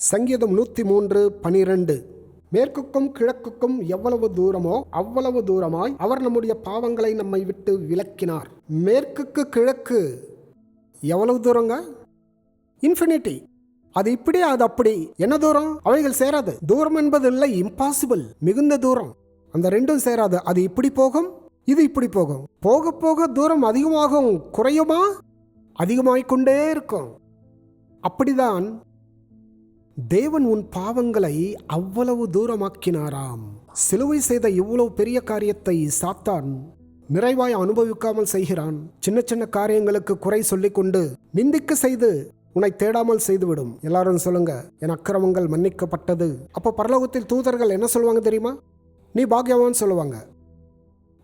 சங்கீதம் 103:12. மேற்குக்கும் கிழக்குக்கும் எவ்வளவு தூரமோ அவ்வளவு தூரமாய் அவர் நம்முடைய பாவங்களை நம்மை விட்டு விலக்கினார். மேற்குக்கு கிழக்கு எவ்வளவு தூரங்க? இன்ஃபினிட்டி. அது இப்படி அது அப்படி. என்ன தூரம்? அவைகள் சேராது. தூரம் என்பது இல்லை, இம்பாசிபிள், மிகுந்த தூரம். அந்த ரெண்டும் சேராது. அது இப்படி போகும், இது இப்படி போகும். போக போக தூரம் அதிகமாகும், குறையுமா? அதிகமாய்க்கொண்டே இருக்கும். அப்படிதான் தேவன் உன் பாவங்களை அவ்வளவு தூரமாக்கினாராம். சிலுவை செய்த இவ்வளவு பெரிய காரியத்தை சாத்தான் நிறைவாய் அனுபவிக்காமல் செய்கிறான். சின்ன சின்ன காரியங்களுக்கு குறை சொல்லிக்கொண்டு நிந்திக்க செய்து உன்னை தேடாமல் செய்துவிடும். எல்லாரும் சொல்லுங்க, என் அக்கிரமங்கள் மன்னிக்கப்பட்டது. அப்போ பரலோகத்தில் தூதர்கள் என்ன சொல்லுவாங்க தெரியுமா? நீ பாக்யவான் சொல்லுவாங்க.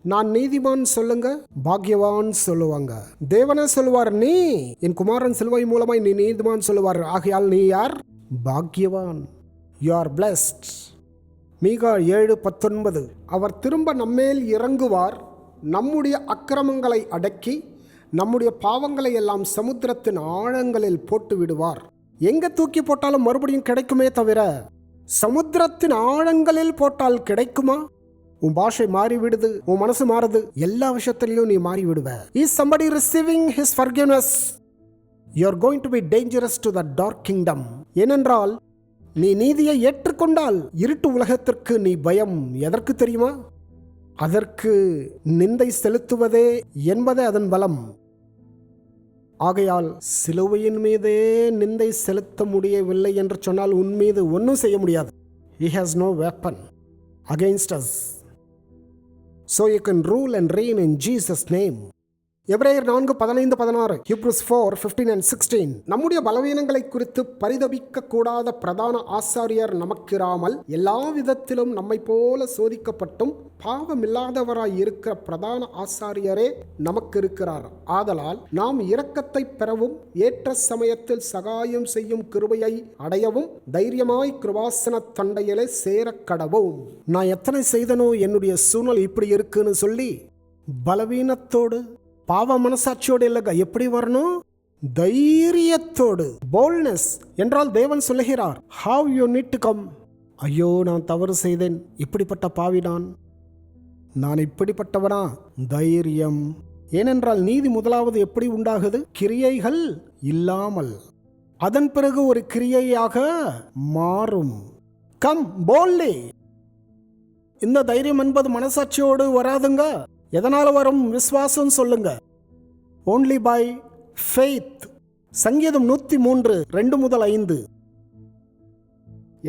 நான் நீதிமான் சொல்லுங்க, பாக்யவான் சொல்லுவாங்க. தேவனே சொல்லுவார், நீ என் குமாரன் சிலுவை மூலமாய் நீ நீதிமான் சொல்லுவார். ஆகையால் நீ யார்? பாக்யவான். You are blessed. மீகா 7:19. அவர் திரும்ப நம்மேல் இறங்குவார், நம்முடைய அக்கிரமங்களை அடக்கி நம்முடைய பாவங்களை எல்லாம் சமுத்திரத்தின் ஆழங்களில் போட்டு விடுவார். எங்க தூக்கி போட்டாலும் மறுபடியும் கிடைக்குமே தவிர சமுத்திரத்தின் ஆழங்களில் போட்டால் கிடைக்குமா? உன் பாஷை மாறிவிடுது, உன் மனசு மாறுது, எல்லா விஷயத்திலையும் நீ மாறிவிடுவ. Is somebody receiving his forgiveness? You are going to be dangerous to the dark kingdom. ஏனென்றால் நீ நீதியை ஏற்றுக்கொண்டால் இருட்டு உலகத்திற்கு நீ பயம். எதற்கு தெரியுமா? அதற்கு நிந்தை செலுத்துவதே என்பதே அதன் பலம். ஆகையால் சிலுவையின் மீதே நிந்தை செலுத்த முடியவில்லை என்று சொன்னால் உன் மீது ஒன்றும் செய்ய முடியாது. He has no weapon against us. So you can rule and reign in Jesus' name. எபிரேயர் 4:15-16, Hebrews 4:15-16. நம்முடைய பலவீனங்களை குறித்து பரிதபிக்க கூடாத பிரதான ஆசாரியர் நமக்கிராமல் எல்லா விதத்திலும் நம்மை போல சோதிக்கப்பட்டும் பாவமில்லாதவராய் இருக்கிற பிரதான ஆசாரியரே நமக்கு இருக்கிறார். ஆதலால் நாம் இரக்கத்தை பெறவும் ஏற்ற சமயத்தில் சகாயம் செய்யும் கிருபையை அடையவும் தைரியமாய் கிருபாசன தண்டையிலே சேரக்கடவும். நான் எத்தனை செய்தனோ, என்னுடைய சூழ்நிலை இப்படி இருக்குன்னு சொல்லி பலவீனத்தோடு பாவ மனசாட்சியோடு இல்லைங்க, எப்படி வரணும்? தைரியத்தோடு. போல்ட்னஸ் என்றால் தேவன் சொல்லுகிறார், how you need to come. ஐயோ, நான் தவறு செய்தேன், இப்படிப்பட்ட பாவிடான், நான் இப்படிப்பட்டவனா? தைரியம். ஏனென்றால் நீதி முதலாவது எப்படி உண்டாகுது? கிரியைகள் இல்லாமல். அதன் பிறகு ஒரு கிரியையாக மாறும். Come boldly. இந்த தைரியம் என்பது மனசாட்சியோடு வராதுங்க. எதனால வரும்? விசுவாசம் சொல்லுங்க. only by faith. சங்கீதம் 103:2-5.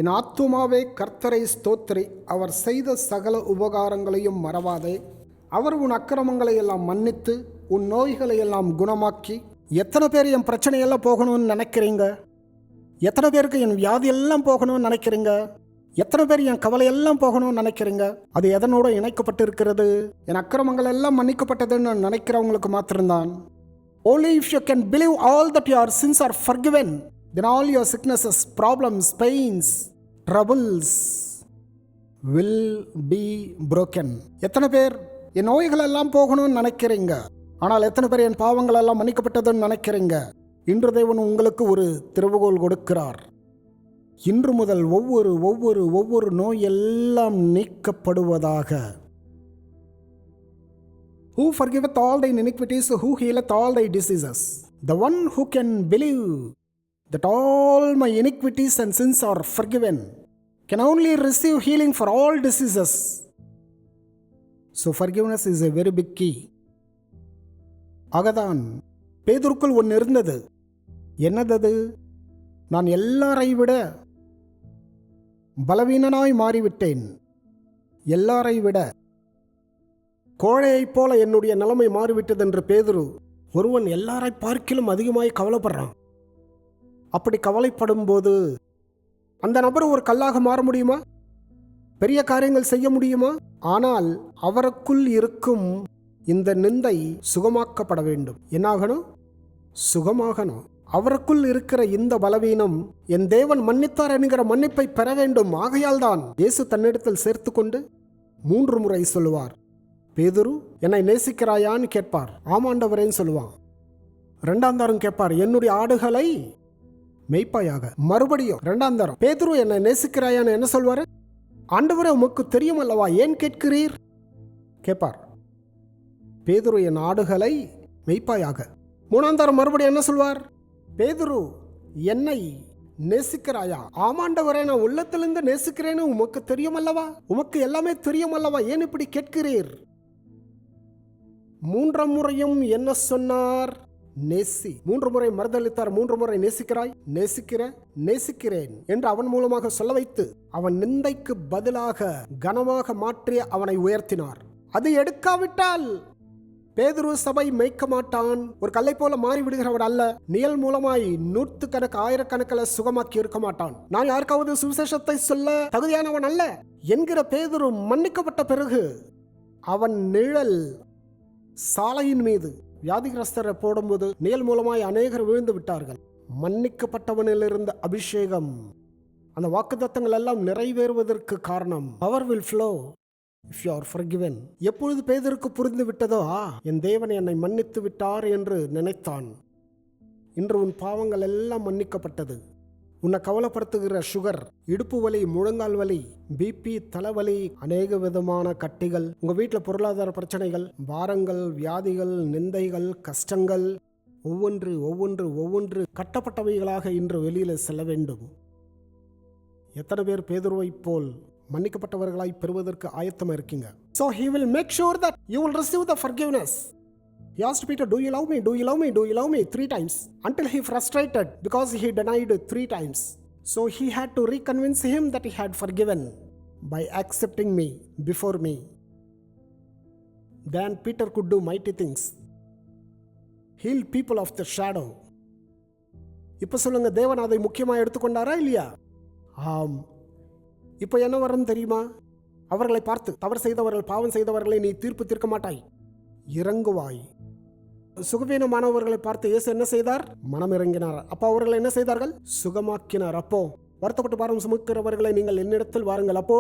என் ஆத்துமாவே கர்த்தரை ஸ்தோத்திரி, அவர் செய்த சகல உபகாரங்களையும் மறவாதே. அவர் உன் அக்கிரமங்களை எல்லாம் மன்னித்து உன் நோய்களை எல்லாம் குணமாக்கி. எத்தனை பேர் என் பிரச்சனையெல்லாம் போகணும்னு நினைக்கிறீங்க? எத்தனை பேருக்கு என் வியாதி எல்லாம் போகணும்னு நினைக்கிறீங்க? எத்தனை பேர் என் கவலை எல்லாம் போகணும்னு நினைக்கிறீங்க? அது எதனோட இணைக்கப்பட்டு இருக்கிறது? என் அக்கிரமங்கள் எல்லாம் மன்னிக்கப்பட்டதுன்னு நினைக்கிறவங்களுக்கு மாத்திரம்தான். Only if you can believe all that your sins are forgiven, then all your sicknesses, problems, pains, troubles will be broken. எத்தனை பேர் என் நோய்கள் எல்லாம் போகணும்னு நினைக்கிறீங்க? ஆனால் எத்தனை பேர் என் பாவங்கள் எல்லாம் மன்னிக்கப்பட்டதுன்னு நினைக்கிறீங்க? இன்று தேவன் உங்களுக்கு ஒரு திறவுகோல் கொடுக்கிறார். இன்று முதல் ஒவ்வொரு நோய் எல்லாம் நீக்கப்படுவதாக. Who forgiveth all thine iniquities, who healeth all thy diseases. The one who can believe that all my iniquities and sins are forgiven can only receive healing for all diseases. So forgiveness is a very big key. ஆகதான் பேதுருக்குள் ஒன்று இருந்தது. என்னது? நான் எல்லாரை விட பலவீனனாய் மாறிவிட்டேன். எல்லாரை விட கோழையைப் போல என்னுடைய நிலைமை மாறிவிட்டது என்று பேதுரு. ஒருவன் எல்லாரை பார்க்கிலும் அதிகமாய் கவலைப்படுறான். அப்படி கவலைப்படும் போது அந்த நபர் ஒரு கல்லாக மாற முடியுமா? பெரிய காரியங்கள் செய்ய முடியுமா? ஆனால் அவருக்குள் இருக்கும் இந்த நிந்தை சுகமாக்கப்பட வேண்டும். என்னாகணும்? சுகமாகணும். அவருக்குள் இருக்கிற இந்த பலவீனம் என் தேவன் மன்னித்தார் என்கிற மன்னிப்பை பெற வேண்டும். ஆகையால் தான் இயேசு தன்னிடத்தில் சேர்த்து கொண்டு 3 முறை சொல்லுவார், பேதுரு என்னை நேசிக்கிறாயான்னு கேட்பார். ஆமாண்டவரேன்னு சொல்லுவான். 2ஆம் தரம் கேட்பார், என்னுடைய ஆடுகளை மெய்ப்பாயாக. மறுபடியும் 2ஆம் தரம் பேதுரு என்னை நேசிக்கிறாயான்னு என்ன சொல்வாரு? ஆண்டவரே உமக்கு தெரியும் அல்லவா, ஏன் கேட்கிறீர் கேட்பார். பேதுரு என் ஆடுகளை மெய்ப்பாயாக. 3ஆம் தரம் மறுபடியும் என்ன சொல்வார்? பேதுரு என்னை நேசிக்கிறாயா? ஆமாண்டவரே, நான் உள்ளத்திலிருந்து நேசிக்கிறேன்னு உமக்கு தெரியும் அல்லவா, உமக்கு எல்லாமே தெரியும் அல்லவா, ஏன் இப்படி கேட்கிறீர்? 3ஆம் முறையும் என்ன சொன்னார்? நேசி. 3 முறை மறுதளித்தார். 3 முறை நேசிக்கிறாய், நேசிக்கிறேன் என்று அவன் மூலமாக சொல்ல வைத்து அவன் நிந்தைக்கு பதிலாக கனமாக மாற்றி அவனை உயர்த்தினார். அது எடுக்காவிட்டால் பேதுரு சபை மேய்க்க மாட்டான். ஒரு கல்லை போல மாறி விடுகிறவன் அல்ல. நிழல் மூலமாய் நூற்றுக்கணக்கு ஆயிரக்கணக்கில் சுகமாக்கி இருக்க மாட்டான். நான் யாருக்காவது சுவிசேஷத்தை சொல்ல தகுதியானவன் அல்ல என்கிற பேதுரு மன்னிக்கப்பட்ட பிறகு அவன் நிழல் சாலையின் மீது வியாதிகிரஸ்தரை போடும்போது நிழல் மூலமாய் அநேகர் விழுந்து விட்டார்கள். மன்னிக்கப்பட்டவனிலிருந்த அபிஷேகம், அந்த வாக்குத்தத்தங்கள் எல்லாம் நிறைவேறுவதற்கு காரணம் power will flow if you are forgiven. எப்பொழுது பேதுருக்கு புரிந்து விட்டதோ, என் தேவன் என்னை மன்னித்து விட்டார் என்று நினைத்தான். இன்று உன் பாவங்கள் எல்லாம் மன்னிக்கப்பட்டது. உன்னை கவலைப்படுத்துகிற சுகர், இடுப்பு வலி, முழங்கால் வலி, பிபி, தலைவலி, அநேக விதமான கட்டிகள், உங்க வீட்டில் பொருளாதார பிரச்சனைகள், பாரங்கள், வியாதிகள், நிந்தைகள், கஷ்டங்கள், ஒவ்வொன்று கட்டப்பட்டவைகளாக இன்று வெளியில செல்ல வேண்டும். எத்தனை பேர் பேதுருவை போல் மன்னிக்கப்பட்டவர்களாய் பெறுவதற்கு ஆயத்தமா இருக்கீங்க? So he will make sure that you will receive the forgiveness. He asked Peter, do you love me? Do you love me? Do you love me? 3 times. Until he frustrated because he denied 3 times. So he had to reconvince him that he had forgiven by accepting me before me. Then Peter could do mighty things. Heal people of the shadow. இப்ப சொல்லுங்க, தேவன் அதை முக்கியமாக எடுத்துக்கொண்டாரா இல்லையா? ஆம். இப்போ என்ன வரும் தெரியுமா? அவர்களை பார்த்து, தவறு செய்தவர்கள், பாவம் செய்தவர்களை நீ தீர்ப்பு தீர்க்க மாட்டாய், இறங்குவாய். சுகவீனமானவர்களை பார்த்து இயேசு என்ன செய்தார்? மனம் இறங்கினார். அப்போ அவர்கள் என்ன செய்தார்கள்? சுகமாக்கினார். அப்போ வருத்தப்பட்டு பாரம் சுமக்கிறவர்களை நீங்கள் என்னிடத்தில் வாருங்கள். அப்போ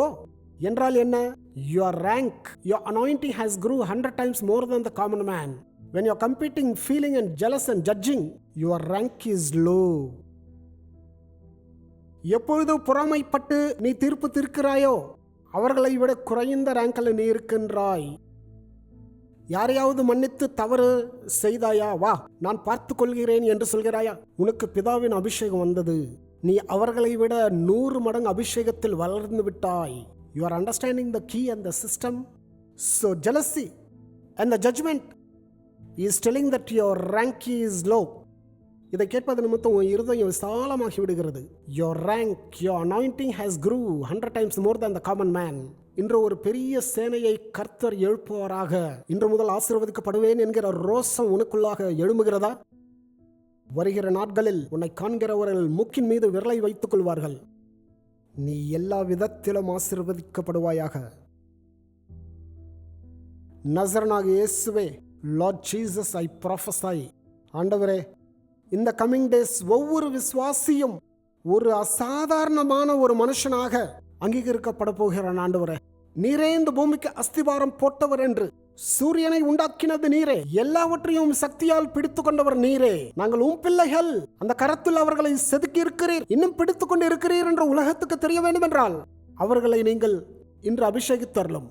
என்றால் என்ன? Your rank, your anointing has grew 100 times more than the common man. When you are competing, feeling and jealous and judging, your rank is low. எப்பொழுது பொறாமைப்பட்டு நீ தீர்ப்பு தீர்க்கிறாயோ, அவர்களை விட குறைந்த ரேங்கில் நீ இருக்கின்றாய். யாரையாவது மன்னித்து தவறு செய்தாயா? வா, நான் பார்த்து கொள்கிறேன் என்று சொல்கிறாயா? உனக்கு பிதாவின் அபிஷேகம் வந்தது. நீ அவர்களை விட 100 மடங்கு அபிஷேகத்தில் வளர்ந்து விட்டாய். You are understanding the key and the system. So jealousy and the judgment is telling that your rank is low. இதை கேட்பது நிமித்தம் உன் இருதயம் விசாலமாகி விடுகிறது. Your rank, your anointing has grew 100 times more than the common man. இன்று ஒரு பெரிய சேனையை கர்த்தர் எழுப்புவாராக. இன்று முதல் ஆசீர்வதிக்கப்படுவேன் என்கிற ரோசம் உனக்குள்ளாக எழும்புகிறதா? வருகிற நாட்களில் உன்னை காண்கிறவர்கள் மூக்கின் மீது விரலை வைத்துக் கொள்வார்கள். நீ எல்லா விதத்திலும் ஆசீர்வதிக்கப்படுவாயாக. நசரனாகிய இயேசுவே, Lord Jesus, I prophesy. ஆண்டவரே, இந்த கமிங் டேஸ் ஒவ்வொரு விசுவாசியும் ஒரு அசாதாரணமான ஒரு மனுஷனாக அங்கீகரிக்கப்பட போகிறான். ஆண்டவரே, நீரே இந்த பூமிக்கு அஸ்திபாரம் போட்டவர் என்று, சூரியனை உண்டாக்கினது நீரே, எல்லாவற்றையும் சக்தியால் பிடித்து கொண்டவர் நீரே. நாங்கள் உம் பிள்ளைகள், அந்த கரத்தில் அவர்களை செதுக்கி இருக்கிறீர், இன்னும் பிடித்து கொண்டு இருக்கிறீர் என்று உலகத்துக்கு தெரிய வேண்டும் என்றால் அவர்களை நீங்கள் இன்று அபிஷேகித்தரலும்.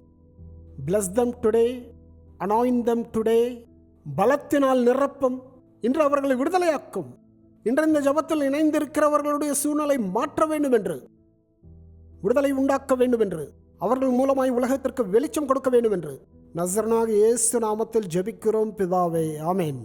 Bless them today, anoint them today. பலத்தினால் நிரப்பும். இன்று அவர்களை விடுதலையாக்கும். இன்று இந்த ஜபத்தில் இணைந்திருக்கிறவர்களுடைய சூழ்நிலை மாற்ற வேண்டும் என்று, விடுதலை உண்டாக்க வேண்டும் என்று, அவர்கள் மூலமாய் உலகத்திற்கு வெளிச்சம் கொடுக்க வேண்டும் என்று நசரேயனாகிய இயேசு நாமத்தில் ஜெபிக்கிறோம் பிதாவே, ஆமென்.